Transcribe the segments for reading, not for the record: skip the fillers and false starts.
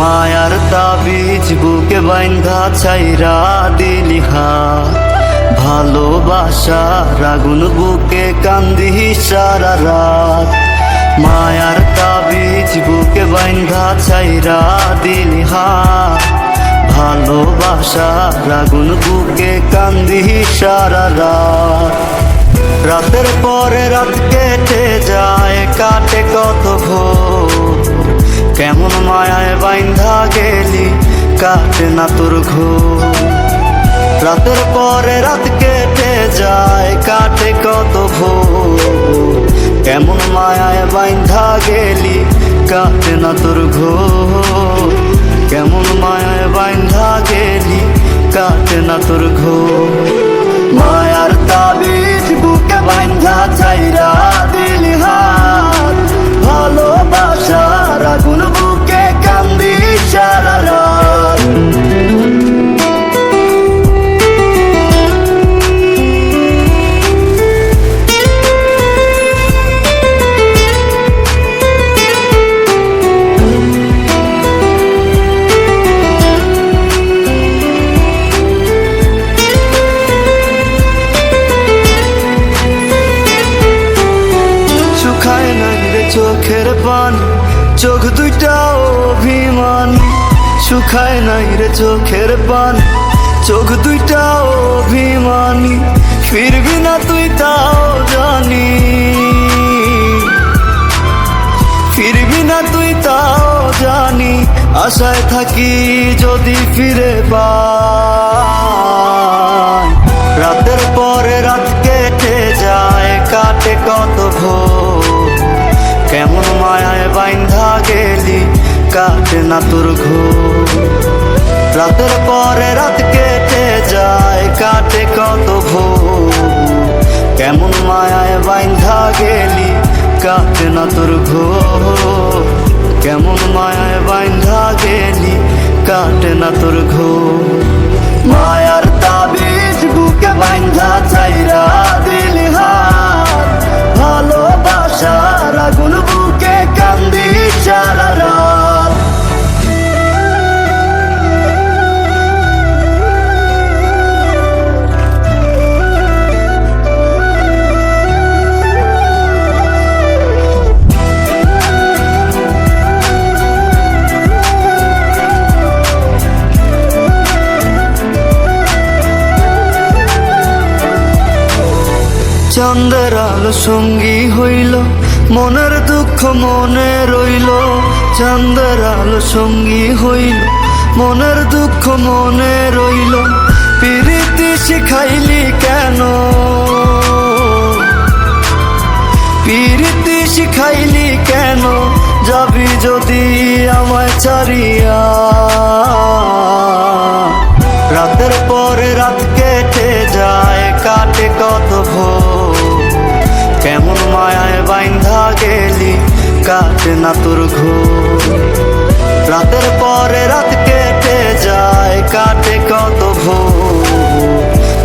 মায়ার তাবিজ বুকে বাইন্ধা ছাইরা দিলি হাত, ভালোবাসার আগুন বুকে কান্দি সারা রাত। মায়ার তাবিজ বুকে বাইন্ধা ছাইরা দিলি হাত, ভালোবাসার আগুন বুকে কান্দি সারা রাত। রাতের পরে রাত কেটে যায়, কাটে কত ভোর, কেমন মায়ায় বাইন্ধা গেলি কাটে না তোর ঘোর। রাতের পরে রাত কেটে যায়, কাটে কত ভোর, কেমন মায়ায় বাইন্ধা গেলি কাটে না তোর ঘোর। কেমন মায়ায় বাইন্ধা গেলি কাটে না তোর ঘোর। মায়ার তাবিজ বুকে বাইন্ধা ছাইরা দিলি হাত, ভালোবাসার আগুন বুকে কান্দি সারা রাত। চোখের পানি, চোখ দুইটা অভিমানী, শুকায় নাই রে চোখের পানি, চোখ দুইটা অভিমানী। ফিরবি না তুই তাও জানি, ফিরবি না তুই তাও জানি। আশায় থাকি যদি ফিরে পাই। রাতের পরে রাত কেটে যায়, কাটে কত ভোর, কেমন মায়ায় বাইন্ধা গেলি কাটে না তোর ঘোর। রাতের পরে রাত কেটে যায়, কাটে কত ভোর, কেমন মায়ায় বাইন্ধা গেলি কাটে না তোর ঘোর। কেমন মায়ায় বাইন্ধা গেলি কাটে না তোর ঘোর। মায়ার তাবিজ বুকে বাইন্ধা ছাইরা দিলি হাত, ভালোবাসার আগুন বুকে কান্দি সারা রাত। চাঁদের আলো সঙ্গী হইল, মনের দুঃখ মনে রইল। চাঁদের আলো সঙ্গী হইল, মনের দুঃখ মনে রইল। প্রীতি শিখাইলি কেন, প্রীতি শিখাইলি কেন, যাবি যদি আমায় ছাড়িয়া। রাতের পরে রাত কেটে যায়, কাটে কত ভোর, কেমন মায়ায় বাইন্ধা গেলি কাটে না তোর ঘোর। রাতের পরে রাত কেটে যায়, কাটে কত ভোর,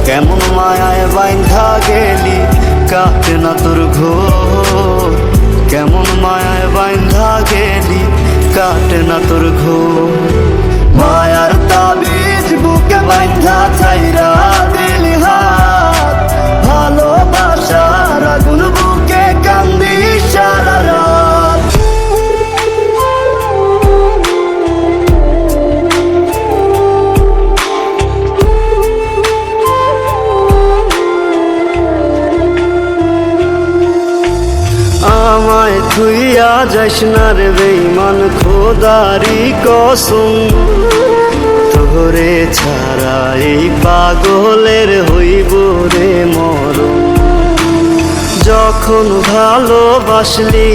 কেমন মায়ায় বাইন্ধা গেলি কাটে না তোর ঘোর। কেমন মায়ায় বাইন্ধা গেলি কাটে না তোর ঘোর। মায়ার তাবিজ বুকে বাইন্ধা ছাইরা দিলি হাত, ভালোবাসার আগুন বুকে কান্দি সারা রাত। আমায় ধুইয়া যাস না রে বেঈমান, খোদারি কসম। তোরে ছাড়া এই পাগলের হইব রে মরণ। যখন ভালোবাসলি